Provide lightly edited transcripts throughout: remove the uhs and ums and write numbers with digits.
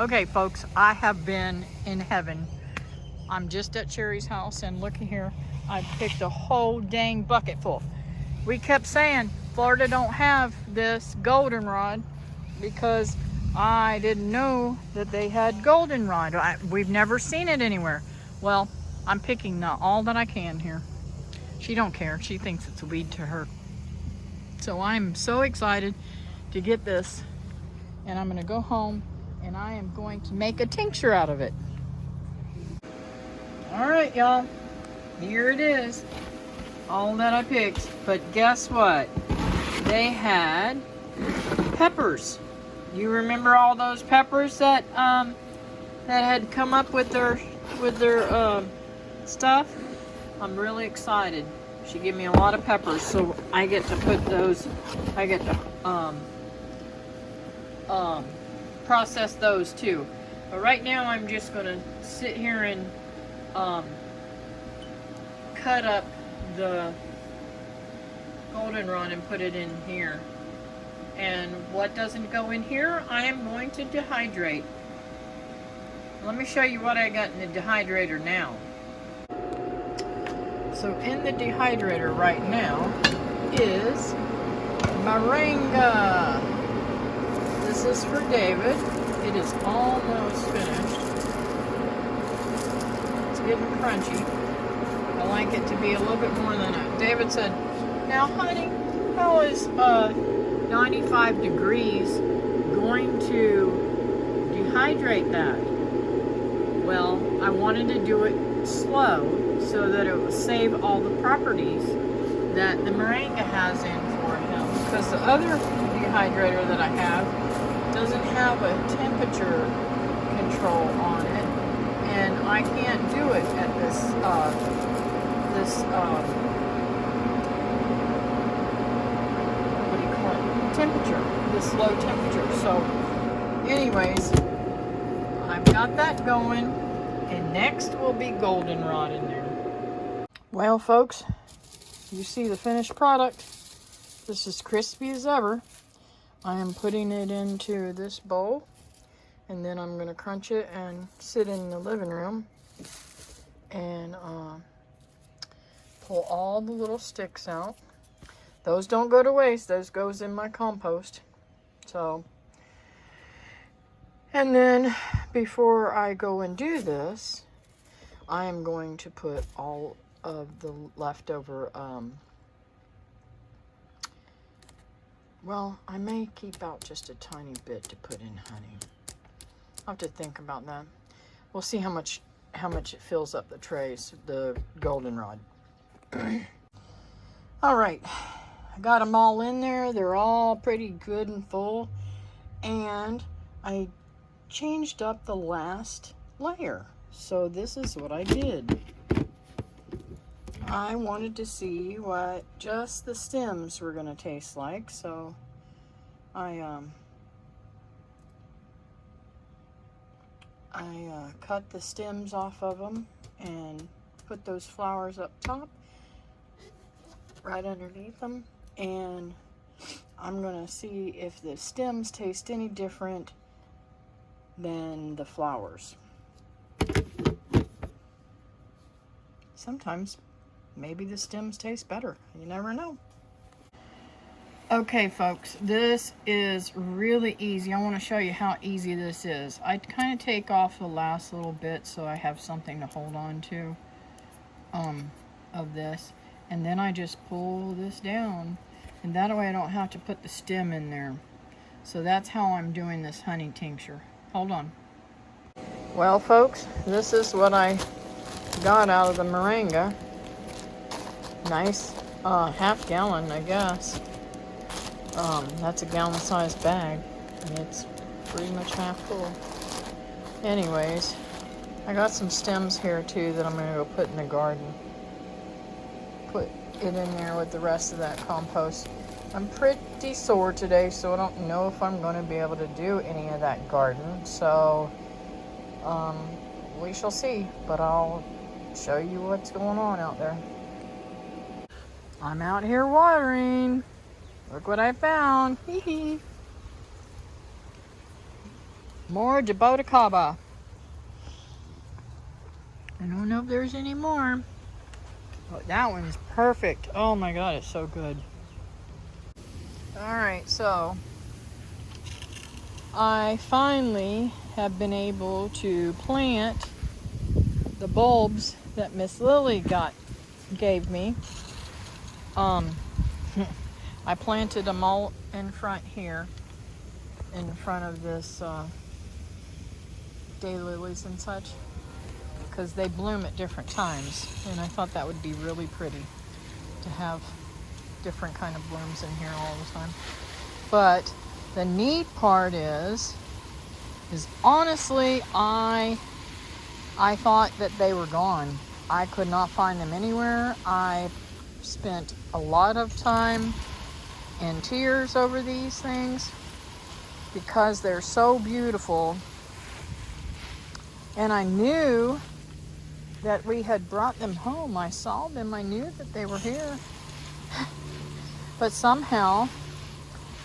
Okay, folks, I have been in heaven. I'm just at Sherri's house, and looky here, I picked a whole dang bucket full. We kept saying Florida don't have this goldenrod because I didn't know that they had goldenrod. We've never seen it anywhere. Well, I'm picking all that I can here. She don't care. She thinks it's a weed to her. So I'm so excited to get this, and I'm gonna go home and I am going to make a tincture out of it. All right, y'all, here it is, all that I picked. But guess what? They had peppers. You remember all those peppers that had come up with their stuff? I'm really excited. She gave me a lot of peppers, so I get to put those. I get to process those too. But right now, I'm just gonna sit here and cut up the goldenrod and put it in here. And what doesn't go in here, I am going to dehydrate. Let me show you what I got in the dehydrator now. So in the dehydrator right now is Moringa. This is for David. It is almost finished. It's getting crunchy. I like it to be a little bit more than that. David said, now honey, how is 95 degrees going to dehydrate that? Well, I wanted to do it slow so that it would save all the properties that the Moringa has in for him. Because the other dehydrator that I have doesn't have a temperature control on it, and I can't do it at this what do you call it? Temperature, this low temperature. So anyways, I've got that going, and next will be goldenrod in there. Well, folks, you see the finished product. This is crispy as ever. I am putting it into this bowl, and then I'm going to crunch it and sit in the living room and pull all the little sticks out. Those don't go to waste. Those goes in my compost. So, and then before I go and do this, I am going to put all of the leftover well, I may keep out just a tiny bit to put in honey. I'll have to think about that. We'll see how much it fills up the trays, the goldenrod. All right, I got them all in there. They're all pretty good and full. And I changed up the last layer. So this is what I did. I wanted to see what just the stems were going to taste like, so I cut the stems off of them and put those flowers up top, right underneath them, and I'm going to see if the stems taste any different than the flowers. Sometimes maybe the stems taste better. You never know. Okay, folks, this is really easy. I want to show you how easy this is. I kind of take off the last little bit so I have something to hold on to of this. And then I just pull this down. And that way I don't have to put the stem in there. So that's how I'm doing this honey tincture. Hold on. Well, folks, this is what I got out of the Moringa. Nice half gallon, I guess. That's a gallon-sized bag, and it's pretty much half full. Anyways, I got some stems here too that I'm going to go put in the garden. Put it in there with the rest of that compost. I'm pretty sore today, so I don't know if I'm going to be able to do any of that garden. So, we shall see, but I'll show you what's going on out there. I'm out here watering. Look what I found. Hee hee. More Jaboticaba. I don't know if there's any more. But that one's perfect. Oh my god, it's so good. Alright, so I finally have been able to plant the bulbs that Miss Lily gave me. I planted them all in front here, in front of this daylilies and such, because they bloom at different times, and I thought that would be really pretty to have different kind of blooms in here all the time. But the neat part is honestly, I thought that they were gone. I could not find them anywhere. I spent a lot of time and tears over these things because they're so beautiful. And I knew that we had brought them home. I saw them. I knew that they were here. But somehow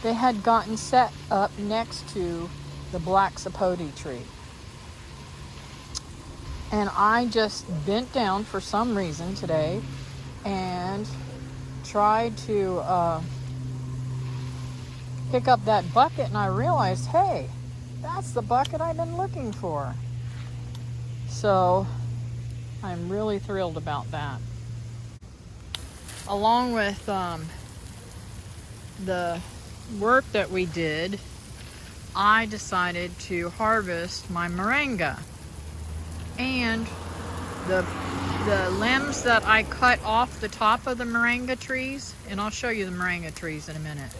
they had gotten set up next to the black sapote tree. And I just bent down for some reason today and tried to pick up that bucket, and I realized, hey, that's the bucket I've been looking for. So I'm really thrilled about that. Along with the work that we did, I decided to harvest my moringa. And the limbs that I cut off the top of the moringa trees, and I'll show you the moringa trees in a minute.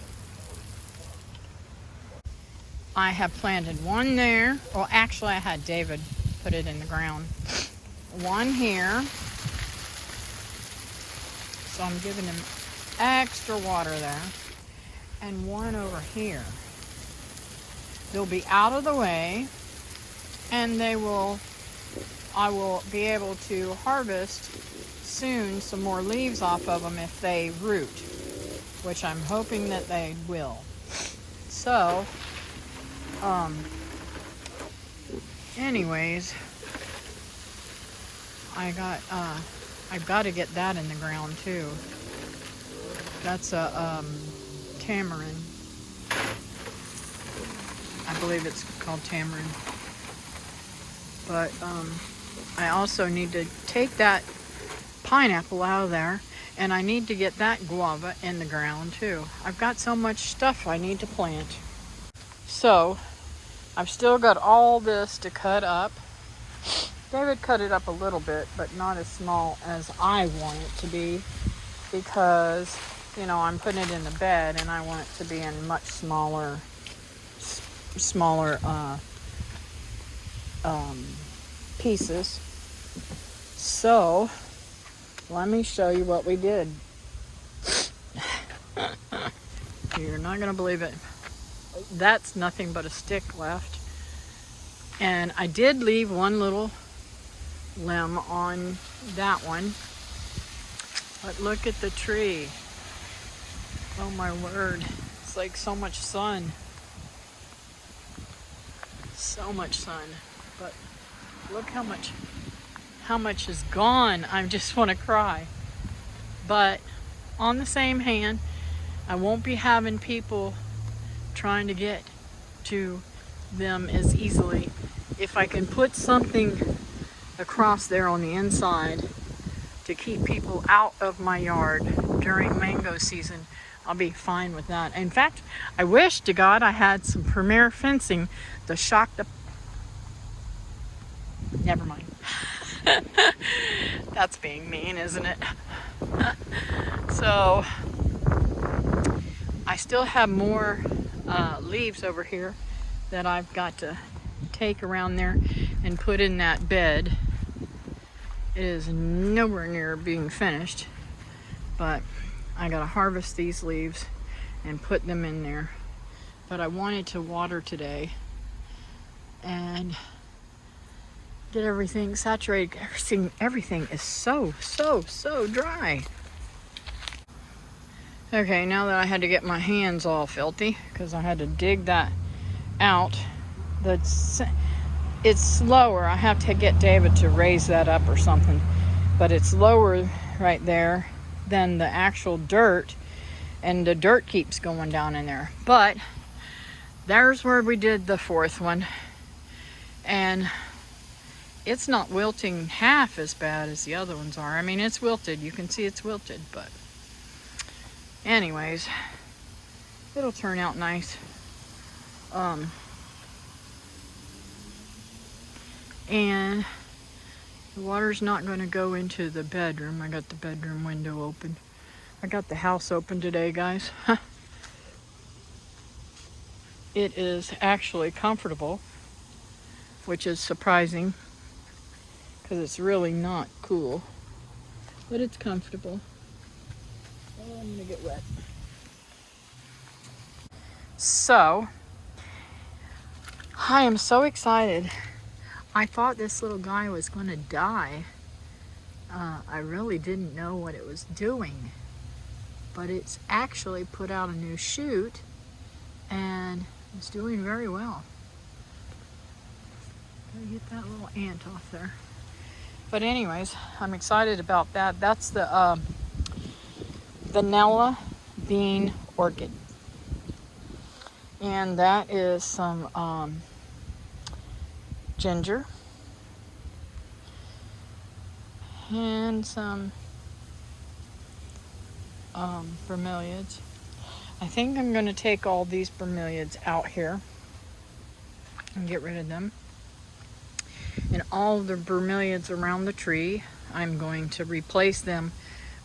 I have planted one there. Well, actually I had David put it in the ground. One here. So I'm giving him extra water there. And one over here. They'll be out of the way, and I will be able to harvest soon some more leaves off of them if they root, which I'm hoping that they will. So, anyways, I've got to get that in the ground too. That's a tamarind. I believe it's called tamarind. But I also need to take that pineapple out of there, and I need to get that guava in the ground too. I've got so much stuff I need to plant. So I've still got all this to cut up. David cut it up a little bit, but not as small as I want it to be, because, you know, I'm putting it in the bed and I want it to be in much smaller pieces. So let me show you what we did. You're not gonna believe it. That's nothing but a stick left, and I did leave one little limb on that one, but look at the tree. Oh my word, it's like so much sun. So much sun. But look how much is gone. I just want to cry. But on the same hand, I won't be having people trying to get to them as easily. If I can put something across there on the inside to keep people out of my yard during mango season, I'll be fine with that. In fact, I wish to God I had some premier fencing to shock the... Never mind. That's being mean, isn't it? So I still have more leaves over here that I've got to take around there and put in that bed. It is nowhere near being finished, but I gotta harvest these leaves and put them in there. But I wanted to water today and get everything saturated. Everything is so dry. Okay, now that I had to get my hands all filthy because I had to dig that out, it's slower. I have to get David to raise that up or something, but it's lower right there than the actual dirt, and the dirt keeps going down in there. But there's where we did the fourth one, and it's not wilting half as bad as the other ones are. I mean, it's wilted. You can see it's wilted, but anyways, it'll turn out nice. And the water's not going to go into the bedroom. I got the bedroom window open. I got the house open today, guys. It is actually comfortable, which is surprising because it's really not cool, but it's comfortable. Oh, I'm gonna get wet. So, I am so excited. I thought this little guy was gonna die. I really didn't know what it was doing, but it's actually put out a new shoot and it's doing very well. Gotta get that little ant off there. But anyways, I'm excited about that. That's the vanilla bean orchid. And that is some ginger and some bromeliads. I think I'm going to take all these bromeliads out here and get rid of them. And all the bromeliads around the tree, I'm going to replace them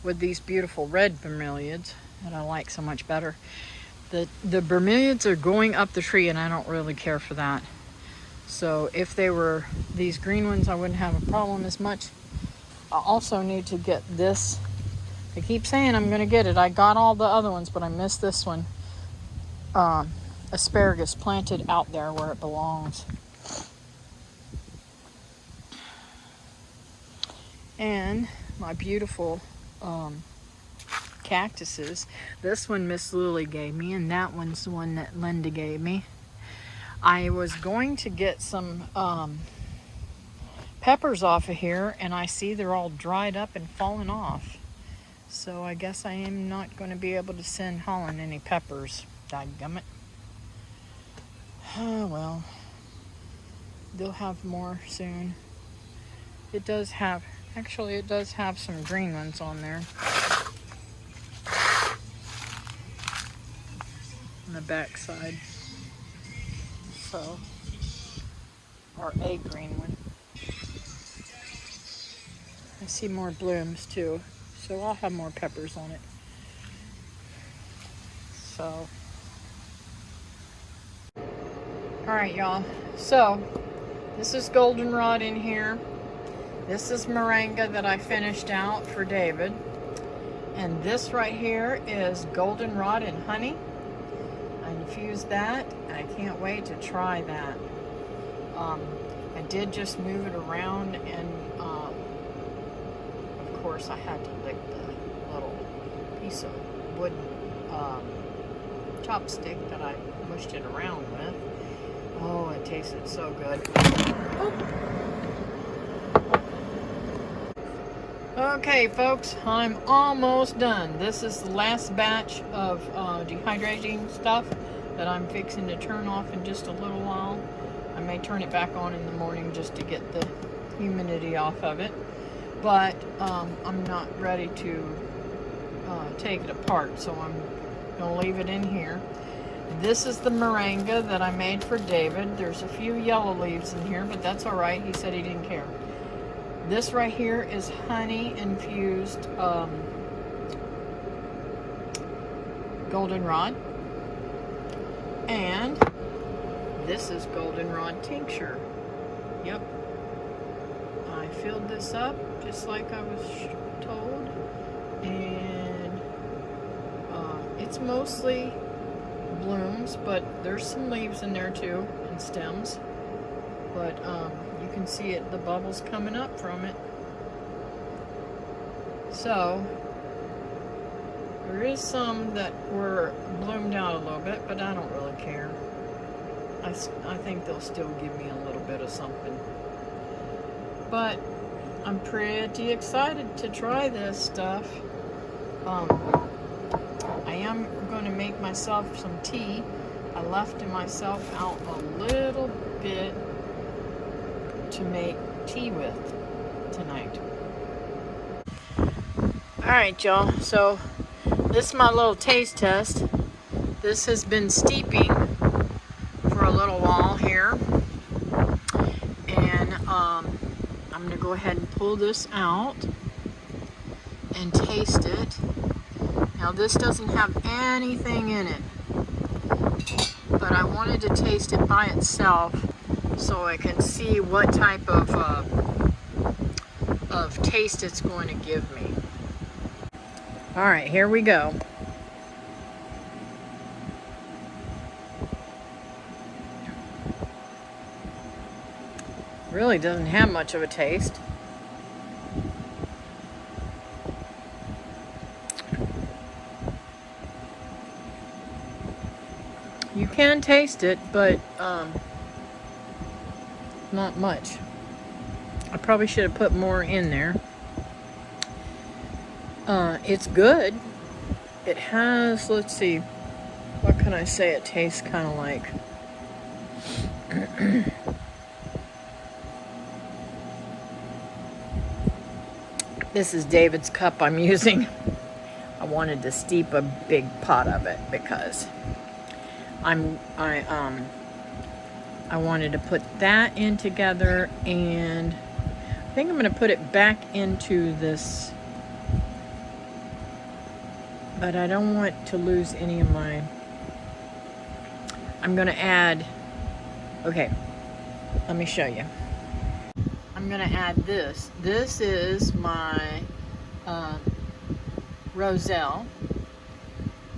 with these beautiful red bromeliads that I like so much better. The bromeliads are going up the tree and I don't really care for that. So if they were these green ones, I wouldn't have a problem as much. I also need to get this. I keep saying I'm going to get it. I got all the other ones, but I missed this one. Asparagus planted out there where it belongs. And my beautiful cactuses. This one Miss Lily gave me, and that one's the one that Linda gave me. I was going to get some peppers off of here, and I see they're all dried up and falling off. So I guess I am not going to be able to send Holland any peppers. Dadgummit. Oh well. They'll have more soon. It does have, actually it does have some green ones on there. On the back side. So, or a green one. I see more blooms too. So I'll have more peppers on it. So, alright y'all. So, this is goldenrod in here. This is moringa that I finished out for David. And this right here is goldenrod and honey. I infused that. I can't wait to try that. I did just move it around, and of course I had to lick the little piece of wooden chopstick that I mushed it around with. Oh, it tasted so good. Okay, folks, I'm almost done. This is the last batch of dehydrating stuff that I'm fixing to turn off in just a little while. I may turn it back on in the morning just to get the humidity off of it. But I'm not ready to take it apart, so I'm going to leave it in here. This is the moringa that I made for David. There's a few yellow leaves in here, but that's all right. He said he didn't care. This right here is honey infused goldenrod. And this is goldenrod tincture. Yep. I filled this up just like I was told. And it's mostly blooms, but there's some leaves in there too, and stems. But you can see it, the bubbles coming up from it. So there is some that were bloomed out a little bit, but I don't really care. I think they'll still give me a little bit of something. But I'm pretty excited to try this stuff. I am going to make myself some tea. I left myself out a little bit to make tea with tonight. Alright, y'all, so this is my little taste test. This has been steeping for a little while here, and I'm going to go ahead and pull this out and taste it. Now this doesn't have anything in it, but I wanted to taste it by itself so I can see what type of taste it's going to give me. Alright, here we go. Really doesn't have much of a taste. You can taste it, but not much. I probably should have put more in there. It's good. It has, let's see, what can I say it tastes kind of like? This is David's cup I'm using. I wanted to steep a big pot of it because I wanted to put that in together, and I think I'm going to put it back into this, but I don't want to lose any of my, I'm going to add, okay, let me show you. I'm going to add this. This is my roselle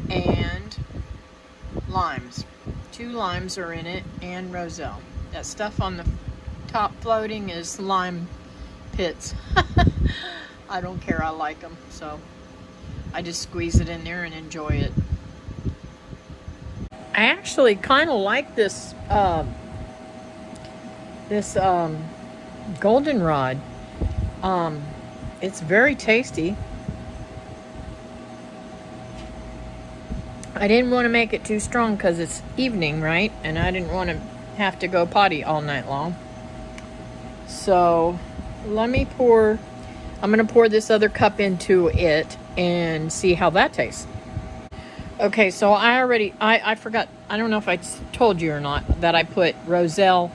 and limes. 2 limes are in it, and roselle. That stuff on the top floating is lime pits. I don't care, I like them, so I just squeeze it in there and enjoy it. I actually kind of like this goldenrod. It's very tasty. I didn't want to make it too strong because it's evening, right? And I didn't want to have to go potty all night long. So let me pour, I'm going to pour this other cup into it and see how that tastes. Okay, so I forgot, I don't know if I told you or not, that I put roselle,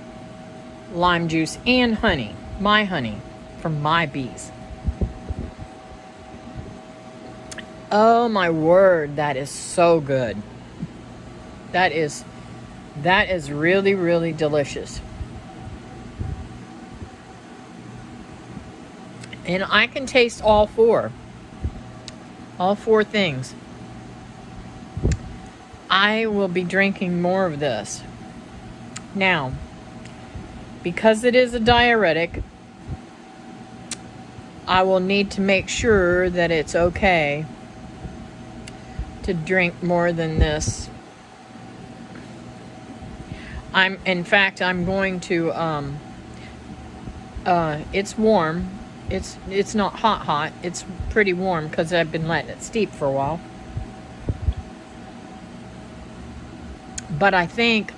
lime juice, and honey, my honey, from my bees. Oh my word, that is so good. That is really, really delicious. And I can taste all four things. I will be drinking more of this. Now, because it is a diuretic, I will need to make sure that it's okay to drink more than this. In fact, I'm going to, it's warm. It's not hot. It's pretty warm because I've been letting it steep for a while. But I think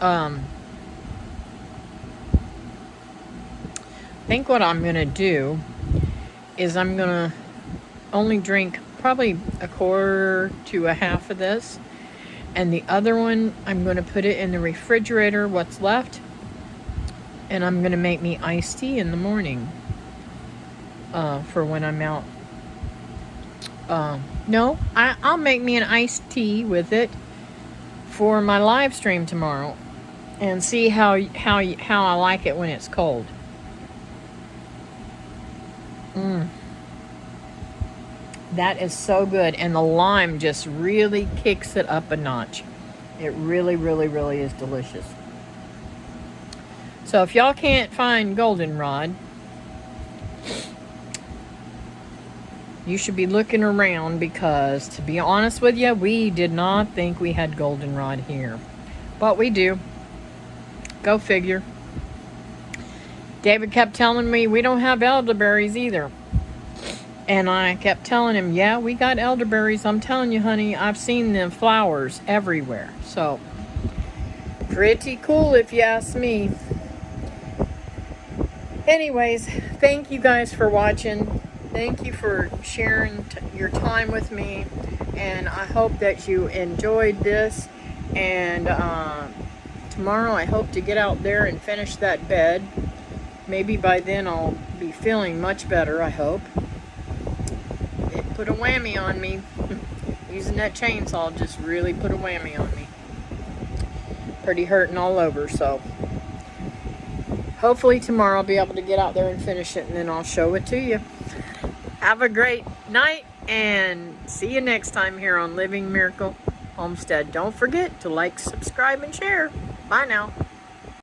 what I'm gonna do is I'm gonna only drink probably a quarter to a half of this, and the other one I'm gonna put it in the refrigerator, what's left, and I'm gonna make me iced tea in the morning for when I'm out. No, I'll make me an iced tea with it for my live stream tomorrow and see how I like it when it's cold. That is so good, and the lime just really kicks it up a notch. It really, really, really is delicious. So if y'all can't find goldenrod, you should be looking around, because to be honest with you, we did not think we had goldenrod here, but we do. Go figure. David kept telling me we don't have elderberries either. And I kept telling him, yeah, we got elderberries. I'm telling you, honey, I've seen them flowers everywhere. So, pretty cool if you ask me. Anyways, thank you guys for watching. Thank you for sharing your time with me. And I hope that you enjoyed this. And tomorrow I hope to get out there and finish that bed. Maybe by then I'll be feeling much better, I hope. It put a whammy on me. Using that chainsaw just really put a whammy on me. Pretty hurting all over, so hopefully tomorrow I'll be able to get out there and finish it, and then I'll show it to you. Have a great night, and see you next time here on Living Miracle Homestead. Don't forget to like, subscribe, and share. Bye now.